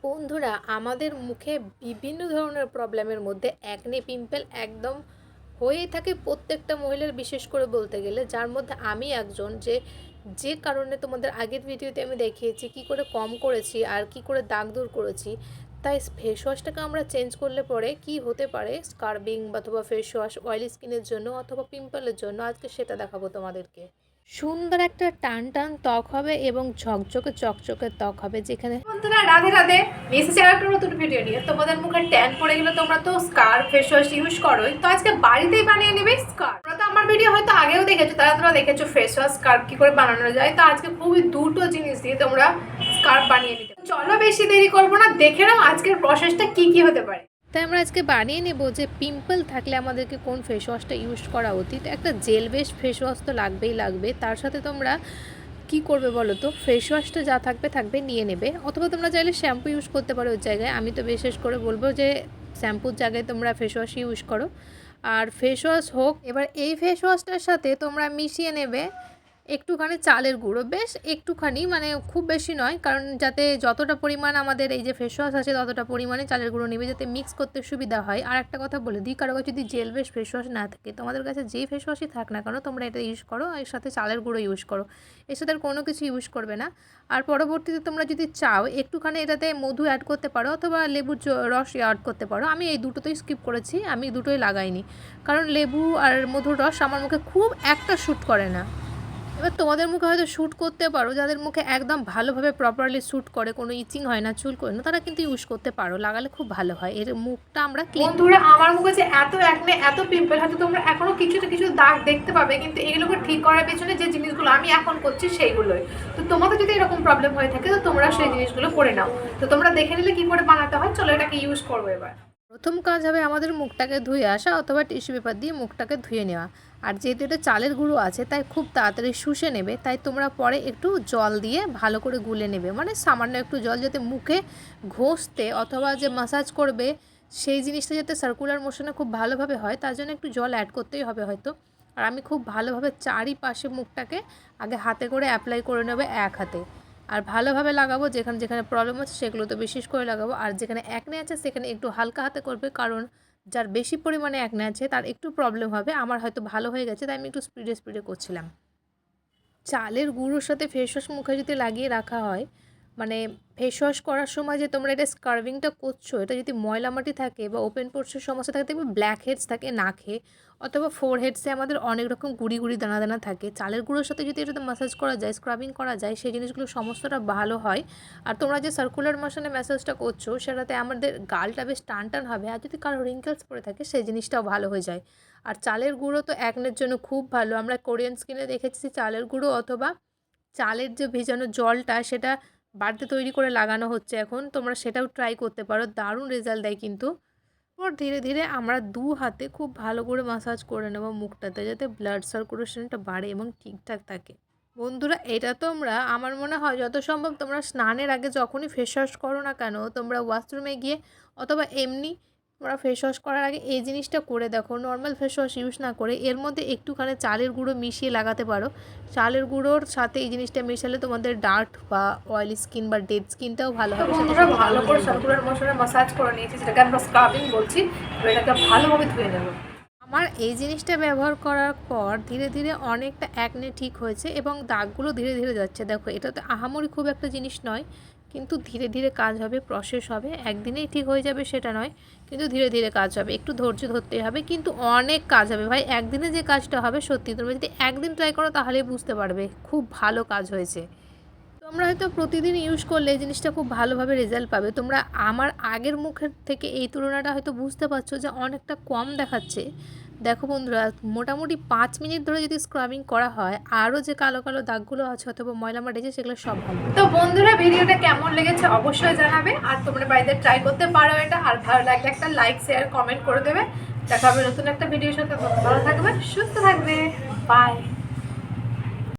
বন্ধুরা আমাদের মুখে বিভিন্ন ধরনের প্রবলেমের মধ্যে একনে পিম্পল একদম হয়েই থাকে প্রত্যেকটা মহিলার, বিশেষ করে বলতে গেলে যার মধ্যে আমি একজন। যে কারণে তোমাদের আগের ভিডিওতে আমি দেখিয়েছি কি করে কম করেছি আর কি করে দাগ দূর করেছি। তাই ফেস ওয়াশটাকে আমরা চেঞ্জ করলে পরে কি হতে পারে স্কার্বিং অথবা ফেস ওয়াশ অয়েলি স্কিনের জন্য অথবা পিম্পলের জন্য, আজকে সেটা দেখাবো তোমাদেরকে। সুন্দর একটা টান টান ত্বক হবে এবং ঝকঝকে চকচকে ত্বক হবে। যেখানে বন্ধুরা রাধে রাধে, এসেছি একটা নতুন ভিডিও নিয়ে। তোমাদের মুখে ট্যান পড়ে গেলে তোমরা তো স্কার ফেস ওয়াশ ইউজ করোই, তো আজকে বাড়িতেই বানিয়ে নেবে স্কার। তোমরা তো আমার ভিডিও হয়তো আগেও দেখেছো, তোমরা দেখেছো ফেস ওয়াশ স্কার কি করে বানানো যায়। তো আজকে খুবই দুটো জিনিস দিয়ে তোমরা স্কার বানিয়ে নিতে। চলো বেশি দেরি করবো না, দেখে নাও আজকের প্রসেসটা কি কি হতে পারে। তাই আমরা আজকে বানিয়ে নেব যে পিম্পল থাকলে আমাদেরকে কোন ফেস ওয়াশটা ইউজ করা উচিত। একটা জেল বেস ফেস ওয়াশ তো লাগবে, তার সাথে তোমরা কি করবে বলো তো, ফেস ওয়াশটা যা থাকবে নিয়ে নেবে, অথবা তোমরা চাইলে শ্যাম্পু ইউজ করতে পারো ওই জায়গায়। আমি তো বিশেষ করে বলবো যে শ্যাম্পুর জায়গায় তোমরা ফেস ওয়াশ ইউজ করো। আর ফেস ওয়াশ হোক, এবার এই ফেস ওয়াশটার সাথে তোমরা মিশিয়ে নেবে একটুখানি চালের গুঁড়ো, বেশ একটুখানি, মানে খুব বেশি নয়, কারণ যাতে যতটা পরিমাণ আমাদের এই যে ফেস ওয়াশ আছে ততটা পরিমাণে চালের গুঁড়ো নেবে যাতে মিক্স করতে সুবিধা হয়। আর একটা কথা বলে দিই, কারো কাছে যদি জেল বেস ফেস ওয়াশ না থাকে, তোমাদের কাছে যেই ফেস ওয়াশই থাক না কেন তোমরা এটা ইউজ করো, এর সাথে চালের গুঁড়ো ইউজ করো, এর সাথে আর কোনো কিছু ইউজ করবে না। আর পরবর্তীতে তোমরা যদি চাও একটুখানি এটাতে মধু অ্যাড করতে পারো অথবা লেবুর রস অ্যাড করতে পারো। আমি এই দুটোতেই স্কিপ করেছি, আমি দুটোই লাগাইনি, কারণ লেবু আর মধুর রস আমার মুখে খুব একটা শ্যুট করে না। এবার তোমাদের মুখে হয়তো শ্যুট করতে পারো, যাদের মুখে একদম ভালোভাবে প্রপারলি শ্যুট করে, কোনো ইচিং হয় না, চুল করে না, তারা কিন্তু ইউজ করতে পারো, লাগালে খুব ভালো হয়। এর মুখটা আমরা ক্লিন। বন্ধুরা আমার মুখে যে এত একনে এত পিম্পল, হয়তো তোমরা এখনো কিছু দাগ দেখতে পাবে, কিন্তু এগুলোকে ঠিক করার পেছনে যে জিনিসগুলো আমি এখন করছি সেইগুলোই। তো তোমাদের যদি এরকম প্রবলেম হয়ে থাকে তো তোমরা সেই জিনিসগুলো করে নাও। তো তোমরা দেখে নিলে কি করে বানাতে হয়, চলো এটাকে ইউজ করবো এবার। প্রথম কাজ হবে আমাদের মুখটাকে ধুয়ে আসা অথবা টিস্যু পেপার দিয়ে মুখটাকে ধুয়ে নেওয়া। আর যেহেতু এটা চালের গুঁড়ো আছে তাই খুব তাড়াতাড়ি শুষে নেবে, তাই তোমরা পরে একটু জল দিয়ে ভালো করে গুলে নেবে, মানে সামান্য একটু জল, যাতে মুখে ঘষতে অথবা যে মাসাজ করবে সেই জিনিসটা যাতে সার্কুলার মোশনে খুব ভালোভাবে হয়, তার জন্য একটু জল অ্যাড করতেই হবে হয়তো। আর আমি খুব ভালোভাবে চারিপাশে মুখটাকে আগে হাতে করে অ্যাপ্লাই করে নেবে এক হাতে, আর ভালোভাবে লাগাবো। যেখানে যেখানে প্রবলেম আছে সেগুলো তো বিশেষ করে লাগাবো, আর যেখানে একনে আছে সেখানে একটু হালকা হাতে করবে, কারণ যার বেশি পরিমাণে একনে আছে তার একটু প্রবলেম হবে। আমার হয়তো ভালো হয়ে গেছে তাই আমি একটু স্পিডে করছিলাম। চালের গুঁড়োর সাথে ফেস ওয়াশ মুখে যদি লাগিয়ে রাখা হয়, মানে ফেস ওয়াশ করার সময় যে তোমরা এটা স্কার্ভিংটা করছো, এটা যদি ময়লা মাটি থাকে বা ওপেন পোর্সের সমস্যা থাকে, দেখবে ব্ল্যাক হেডস থাকে নাকে অথবা ফোর হেডসে আমাদের অনেক রকম গুড়ি দানা দানা থাকে। চালের গুঁড়োর সাথে যদি এটাতে ম্যাসাজ করা যায়, স্ক্রাবিং করা যায়, সেই জিনিসগুলো সমস্তটা ভালো হয়। আর তোমরা যে সার্কুলার মোশনে ম্যাসাজটা করছো সেটাতে আমাদের গালটা বেশ টান টান হবে, আর যদি কারো রিঙ্কেলস পড়ে থাকে সেই জিনিসটাও ভালো হয়ে যায়। আর চালের গুঁড়ো তো একনের জন্য খুব ভালো। আমরা কোরিয়ান স্কিনে দেখেছি চালের গুঁড়ো অথবা চালের যে ভেজানো জলটা সেটা বাড়িতে তৈরি করে লাগানো হচ্ছে এখন, তোমরা সেটাও ট্রাই করতে পারো, দারুণ রেজাল্ট দেয় কিন্তু। ওর ধীরে ধীরে আমরা দু হাতে খুব ভালো করে মাসাজ করে নেব মুখটাতে, যাতে ব্লাড সার্কুলেশনটা বাড়ে এবং ঠিকঠাক থাকে। বন্ধুরা এটা তোমরা, আমার মনে হয় যত সম্ভব তোমরা স্নানের আগে যখনই ফেস ওয়াশ করো না কেন, তোমরা ওয়াশরুমে গিয়ে অথবা এমনি তোমরা ফেস ওয়াশ করার আগে এই জিনিসটা করে দেখো। নর্মাল ফেস ওয়াশ ইউজ না করে এর মধ্যে একটুখানি চালের গুঁড়ো মিশিয়ে লাগাতে পারো। চালের গুঁড়োর সাথে এই জিনিসটা মেশালে তোমাদের ডার্ট বা অয়েলি স্কিন বা ডেড স্কিনটাও ভালো হবে। আমরা ভালো করে সার্কুলার মোশনে মাসাজ করে নিয়েছি, যেটাকে আমরা স্ক্রাবিং বলছি। এটাকে ভালোভাবে ধুয়ে নেব। আমার এই জিনিসটা ব্যবহার করার পর ধীরে ধীরে অনেকটা একনে ঠিক হয়েছে এবং দাগগুলো ধীরে ধীরে যাচ্ছে। দেখো এটা তো আহামরি খুব একটা জিনিস নয়, কিন্তু ধীরে ধীরে কাজ হবে, প্রসেস হবে, একদিনেই ঠিক হয়ে যাবে সেটা নয়, কিন্তু ধীরে ধীরে কাজ হবে, একটু ধৈর্য ধরতে হবে, কিন্তু অনেক কাজ হবে ভাই। একদিনে যে কাজটা হবে সত্যি তোমরা যদি একদিন ট্রাই করো তাহলেই বুঝতে পারবে খুব ভালো কাজ হয়েছে। তোমরা হয়তো প্রতিদিন ইউজ করলে এই জিনিসটা খুব ভালোভাবে রেজাল্ট পাবে। তোমরা আমার আগের মুখের থেকে এই তুলনাটা হয়তো বুঝতে পারছো যে অনেকটা কম দেখাচ্ছে। দেখো বন্ধুরা, মোটামুটি 5 মিনিট ধরে যদি স্ক্রাবিং করা হয়, আরও যে কালো কালো দাগগুলো আছে অথবা ময়লা মাটিছে সেগুলো সব ভালো। তো বন্ধুরা ভিডিওটা কেমন লেগেছে অবশ্যই জানাবে, আর তোমরা বাড়িতে ট্রাই করতে পারো এটা। আর ভালো লাগলে একটা লাইক শেয়ার কমেন্ট করে দেবে। দেখা হবে নতুন একটা ভিডিওর সাথে। ভালো থাকবে, সুস্থ থাকবে, বাই।